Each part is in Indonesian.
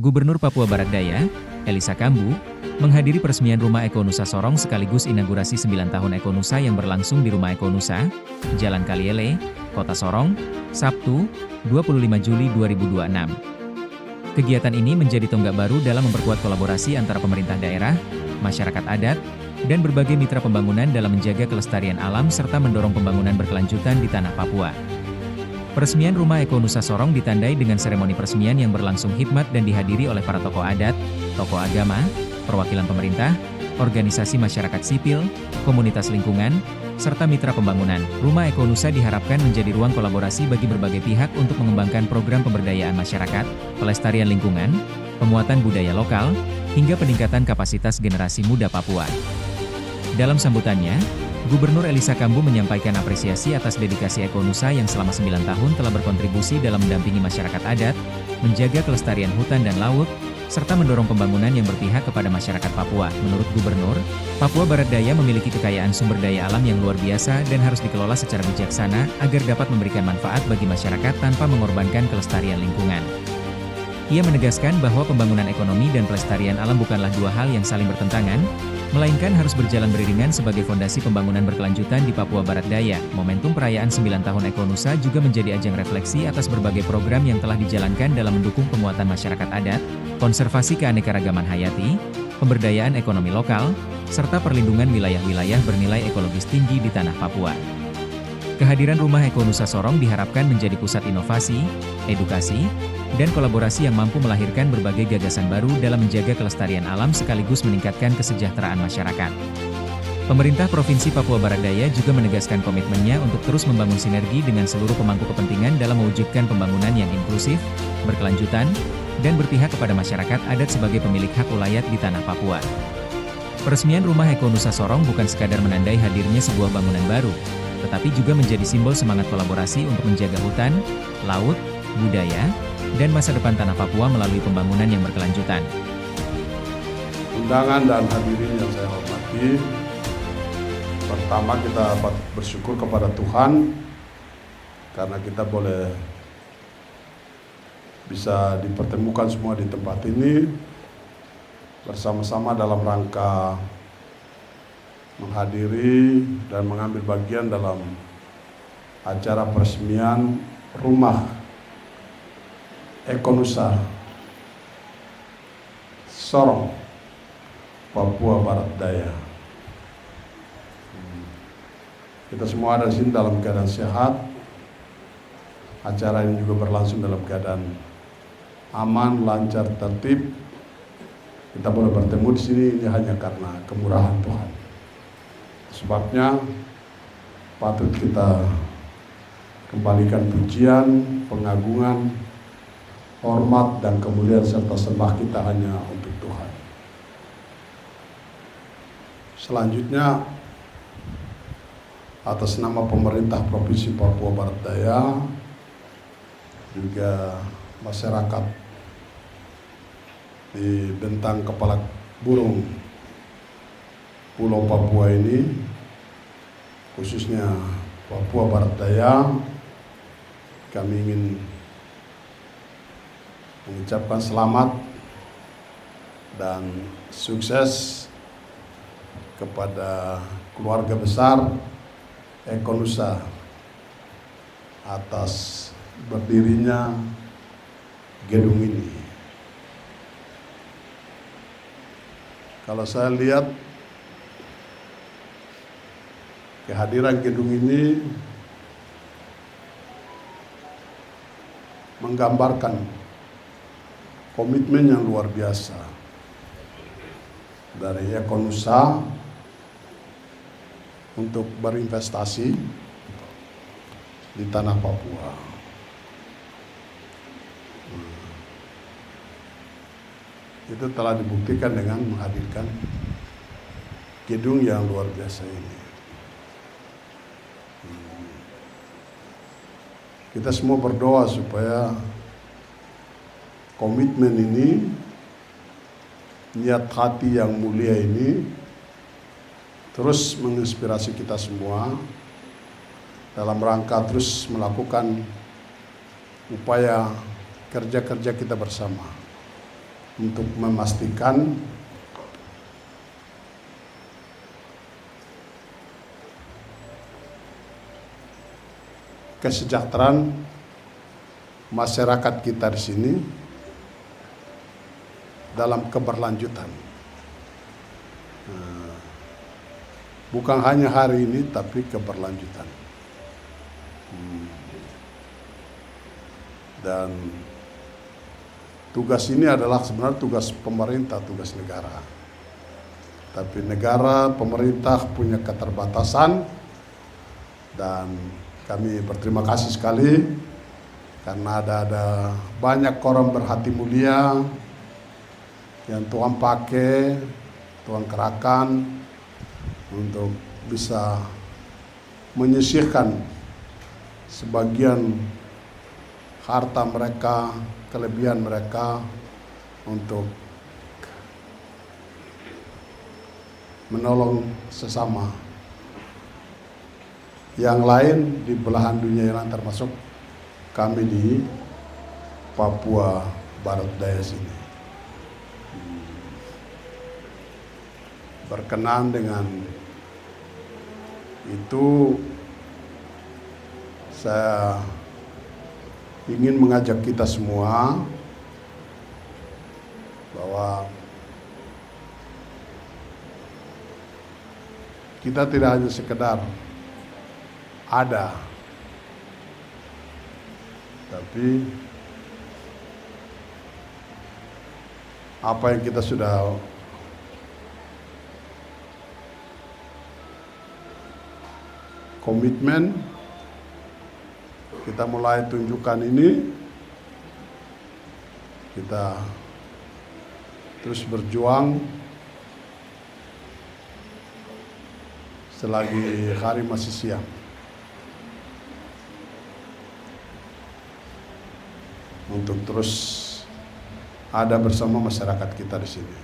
Gubernur Papua Barat Daya, Elisa Kambu, menghadiri peresmian Rumah Eko Nusa Sorong sekaligus inaugurasi 9 tahun Eko Nusa yang berlangsung di Rumah Eko Nusa, Jalan Kaliele, Kota Sorong, Sabtu, 25 Juli 2026. Kegiatan ini menjadi tonggak baru dalam memperkuat kolaborasi antara pemerintah daerah, masyarakat adat, dan berbagai mitra pembangunan dalam menjaga kelestarian alam serta mendorong pembangunan berkelanjutan di tanah Papua. Peresmian Rumah Eko Nusa Sorong ditandai dengan seremoni peresmian yang berlangsung hikmat dan dihadiri oleh para tokoh adat, tokoh agama, perwakilan pemerintah, organisasi masyarakat sipil, komunitas lingkungan, serta mitra pembangunan. Rumah Eko Nusa diharapkan menjadi ruang kolaborasi bagi berbagai pihak untuk mengembangkan program pemberdayaan masyarakat, pelestarian lingkungan, penguatan budaya lokal, hingga peningkatan kapasitas generasi muda Papua. Dalam sambutannya, Gubernur Elisa Kambu menyampaikan apresiasi atas dedikasi Eko Nusa yang selama 9 tahun telah berkontribusi dalam mendampingi masyarakat adat, menjaga kelestarian hutan dan laut, serta mendorong pembangunan yang berpihak kepada masyarakat Papua. Menurut Gubernur, Papua Barat Daya memiliki kekayaan sumber daya alam yang luar biasa dan harus dikelola secara bijaksana agar dapat memberikan manfaat bagi masyarakat tanpa mengorbankan kelestarian lingkungan. Ia menegaskan bahwa pembangunan ekonomi dan pelestarian alam bukanlah dua hal yang saling bertentangan, melainkan harus berjalan beriringan sebagai fondasi pembangunan berkelanjutan di Papua Barat Daya. Momentum perayaan 9 tahun Eko Nusa juga menjadi ajang refleksi atas berbagai program yang telah dijalankan dalam mendukung penguatan masyarakat adat, konservasi keanekaragaman hayati, pemberdayaan ekonomi lokal, serta perlindungan wilayah-wilayah bernilai ekologis tinggi di tanah Papua. Kehadiran Rumah Eko Nusa Sorong diharapkan menjadi pusat inovasi, edukasi, dan kolaborasi yang mampu melahirkan berbagai gagasan baru dalam menjaga kelestarian alam sekaligus meningkatkan kesejahteraan masyarakat. Pemerintah Provinsi Papua Barat Daya juga menegaskan komitmennya untuk terus membangun sinergi dengan seluruh pemangku kepentingan dalam mewujudkan pembangunan yang inklusif, berkelanjutan, dan berpihak kepada masyarakat adat sebagai pemilik hak ulayat di tanah Papua. Peresmian Rumah Eko Nusa Sorong bukan sekadar menandai hadirnya sebuah bangunan baru, tetapi juga menjadi simbol semangat kolaborasi untuk menjaga hutan, laut, budaya, dan masa depan tanah Papua melalui pembangunan yang berkelanjutan. Undangan dan hadirin yang saya hormati, pertama kita bersyukur kepada Tuhan karena kita boleh bisa dipertemukan semua di tempat ini bersama-sama dalam rangka menghadiri dan mengambil bagian dalam acara peresmian Rumah Eko Nusa Sorong, Papua Barat Daya. Kita semua ada di sini dalam keadaan sehat. Acara ini juga berlangsung dalam keadaan aman, lancar, tertib. Kita boleh bertemu di sini ini hanya karena kemurahan Tuhan. Sebabnya patut kita kembalikan pujian, pengagungan, hormat dan kemuliaan serta sembah kita hanya untuk Tuhan. Selanjutnya, atas nama pemerintah Provinsi Papua Barat Daya, juga masyarakat di bentang kepala burung Pulau Papua ini, khususnya Papua Barat Daya, kami ingin mengucapkan selamat dan sukses kepada keluarga besar Eko Nusa atas berdirinya gedung ini. Kalau saya lihat kehadiran gedung ini menggambarkan komitmen yang luar biasa dari Eko Nusa untuk berinvestasi di tanah Papua. Itu telah dibuktikan dengan menghadirkan gedung yang luar biasa ini. Kita semua berdoa supaya komitmen ini, niat hati yang mulia ini terus menginspirasi kita semua dalam rangka terus melakukan upaya kerja-kerja kita bersama untuk memastikan kesejahteraan masyarakat kita di sini dalam keberlanjutan. Bukan hanya hari ini, tapi keberlanjutan. Dan tugas ini adalah sebenarnya tugas pemerintah, tugas negara. Tapi negara, pemerintah punya keterbatasan, dan kami berterima kasih sekali karena ada banyak orang berhati mulia yang Tuhan pakai, Tuhan kerahkan untuk bisa menyisihkan sebagian harta mereka, kelebihan mereka untuk menolong sesama yang lain di belahan dunia yang lain, termasuk kami di Papua Barat Daya sini. Berkenan dengan itu, saya ingin mengajak kita semua bahwa kita tidak hanya sekedar ada, tapi apa yang kita sudah komitmen, kita mulai tunjukkan ini, kita terus berjuang selagi hari masih siang. Untuk terus ada bersama masyarakat kita di sini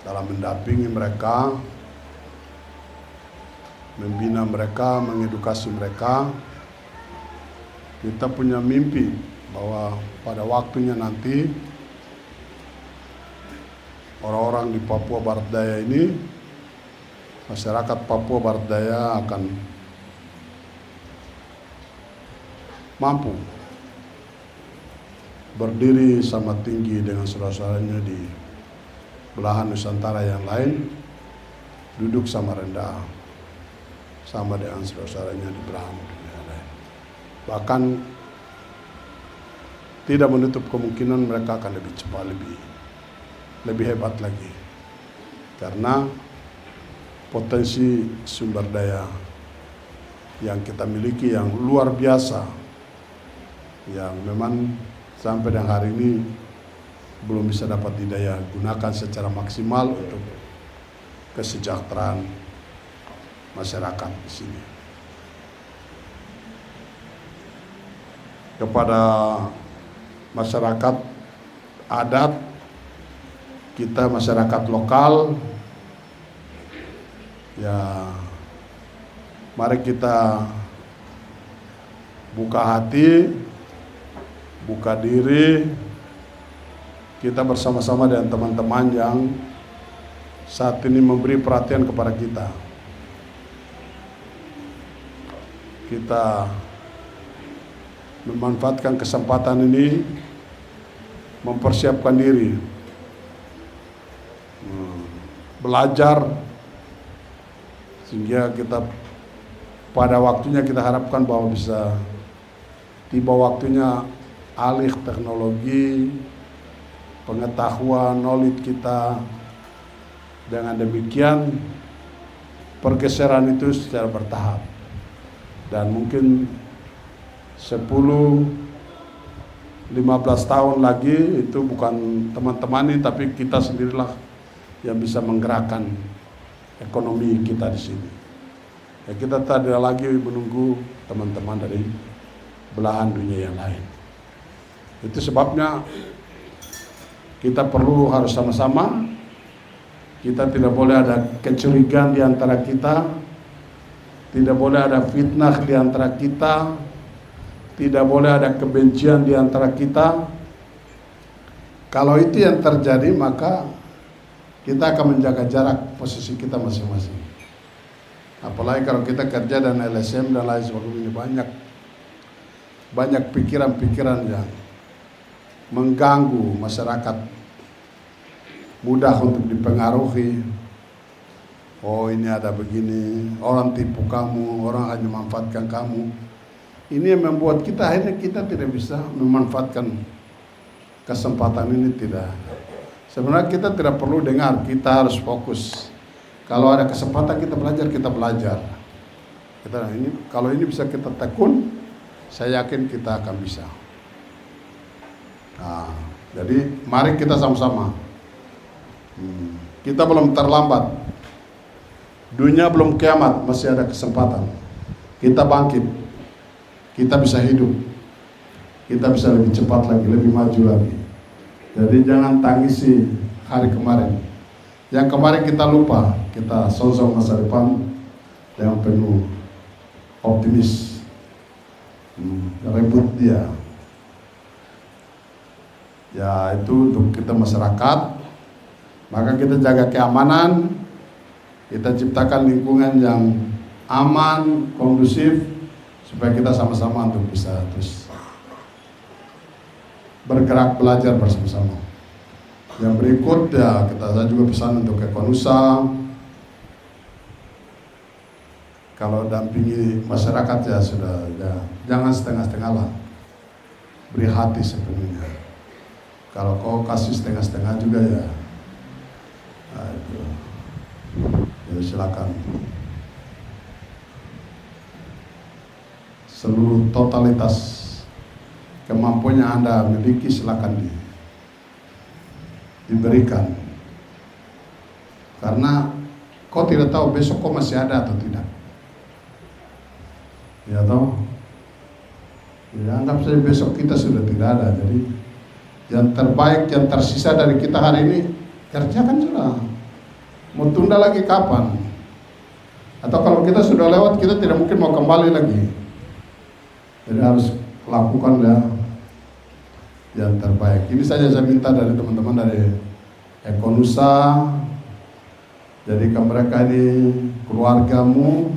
dalam mendampingi mereka, membina mereka, mengedukasi mereka. Kita punya mimpi bahwa pada waktunya nanti orang-orang di Papua Barat Daya ini, masyarakat Papua Barat Daya akan mampu berdiri sama tinggi dengan saudara-saudaranya di belahan Nusantara yang lain, duduk sama rendah sama dengan saudara-saudaranya di belahan dunia yang lain. Bahkan tidak menutup kemungkinan mereka akan lebih cepat, lebih hebat lagi, karena potensi sumber daya yang kita miliki yang luar biasa, yang memang sampai dengan hari ini belum bisa dapat didaya gunakan secara maksimal untuk kesejahteraan masyarakat di sini. Kepada masyarakat adat kita, masyarakat lokal, ya mari kita buka hati, buka diri, kita bersama-sama dengan teman-teman yang saat ini memberi perhatian kepada kita. Kita memanfaatkan kesempatan ini, mempersiapkan diri, belajar, sehingga kita pada waktunya kita harapkan bahwa bisa tiba waktunya alih teknologi, pengetahuan, knowledge kita. Dengan demikian pergeseran itu secara bertahap, dan mungkin 10-15 tahun lagi itu bukan teman-teman ini, tapi kita sendirilah yang bisa menggerakkan ekonomi kita di sini. Ya, kita tidak lagi menunggu teman-teman dari belahan dunia yang lain. Itu sebabnya kita perlu harus sama-sama. Kita tidak boleh ada kecurigaan di antara kita, tidak boleh ada fitnah di antara kita, tidak boleh ada kebencian di antara kita. Kalau itu yang terjadi, maka kita akan menjaga jarak posisi kita masing-masing. Apalagi kalau kita kerja dan LSM dan lain sebagainya, banyak pikiran-pikiran yang mengganggu masyarakat, mudah untuk dipengaruhi. Oh, ini ada begini, orang tipu kamu, orang hanya memanfaatkan kamu. Ini yang membuat kita akhirnya kita tidak bisa memanfaatkan kesempatan ini. Tidak. Sebenarnya kita tidak perlu dengar, kita harus fokus. Kalau ada kesempatan kita belajar. Kalau ini bisa kita tekun, saya yakin kita akan bisa. Nah, jadi mari kita sama-sama. Kita belum terlambat. Dunia belum kiamat, masih ada kesempatan. Kita bangkit. Kita bisa hidup. Kita bisa lebih cepat lagi, lebih maju lagi. Jadi jangan tangisi hari kemarin. Yang kemarin kita lupa, kita sosok masa depan yang penuh optimis. Rebut dia. Ya, itu untuk kita masyarakat. Maka kita jaga keamanan, kita ciptakan lingkungan yang aman, kondusif, supaya kita sama-sama untuk bisa terus bergerak belajar bersama-sama. Yang berikut ya saya juga pesan untuk Ekonusa, kalau dampingi masyarakat ya sudah, ya, jangan setengah-setengah lah, beri hati sepenuhnya. Kalau kau kasih setengah-setengah juga ya, nah itu, ya silakan. Seluruh totalitas kemampuan yang Anda miliki silakan diberikan, karena kau tidak tahu besok kau masih ada atau tidak. Ya tahu, ya anggap saja besok kita sudah tidak ada. Jadi yang terbaik, yang tersisa dari kita hari ini kerjakan sudah. Mau tunda lagi kapan? Atau kalau kita sudah lewat, kita tidak mungkin mau kembali lagi. Jadi harus lakukan ya yang terbaik. Ini saja saya minta dari teman-teman dari Ekonusa. Jadi ke mereka ini keluargamu,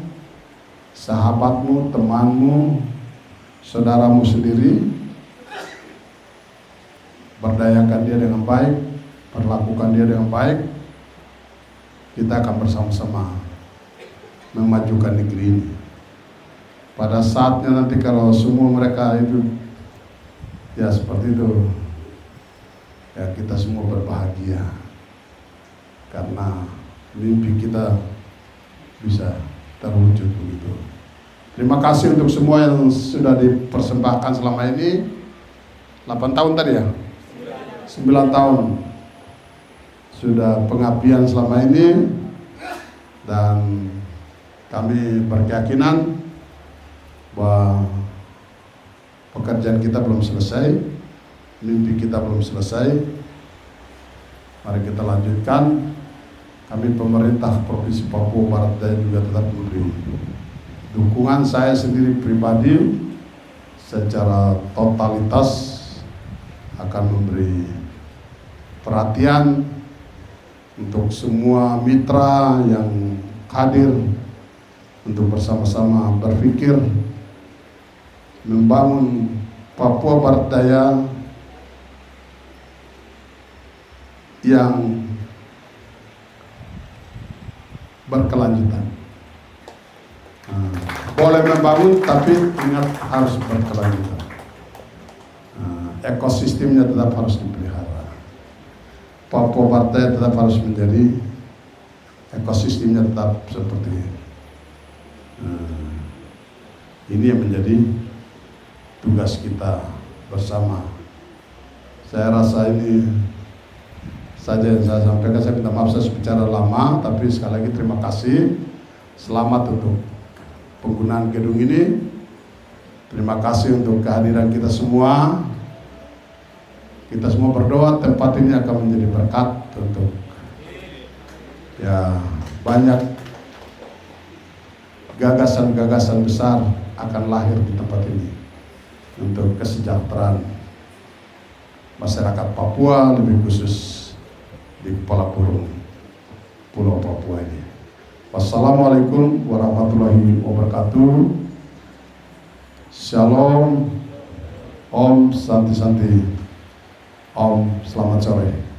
sahabatmu, temanmu, saudaramu sendiri, berdayakan dia dengan baik, perlakukan dia dengan baik. Kita akan bersama-sama memajukan negeri ini. Pada saatnya nanti kalau semua mereka itu ya seperti itu, ya kita semua berbahagia karena mimpi kita bisa terwujud begitu. Terima kasih untuk semua yang sudah dipersembahkan selama ini. 8 tahun tadi ya? 9 tahun sudah pengabdian selama ini, dan kami berkeyakinan bahwa pekerjaan kita belum selesai, mimpi kita belum selesai. Mari kita lanjutkan. Kami pemerintah Provinsi Papua Barat Daya juga tetap memberi dukungan. Saya sendiri pribadi secara totalitas akan memberi perhatian untuk semua mitra yang hadir untuk bersama-sama berpikir membangun Papua Barat Daya yang berkelanjutan. Boleh membangun, tapi ingat harus berkelanjutan. Ekosistemnya tetap harus dipelihara. Papua Barat Daya tetap harus menjadi ekosistemnya tetap seperti ini. Ini yang menjadi tugas kita bersama. Saya rasa ini saja yang saya sampaikan. Saya minta maaf saya bicara lama, tapi sekali lagi terima kasih. Selamat untuk penggunaan gedung ini. Terima kasih untuk kehadiran kita semua. Kita semua berdoa tempat ini akan menjadi berkat untuk ya banyak gagasan-gagasan besar akan lahir di tempat ini untuk kesejahteraan masyarakat Papua, lebih khusus di Kepala Burung Pulau Papua ini. Wassalamualaikum warahmatullahi wabarakatuh. Shalom, Om Santi Santi, Om selamat sore.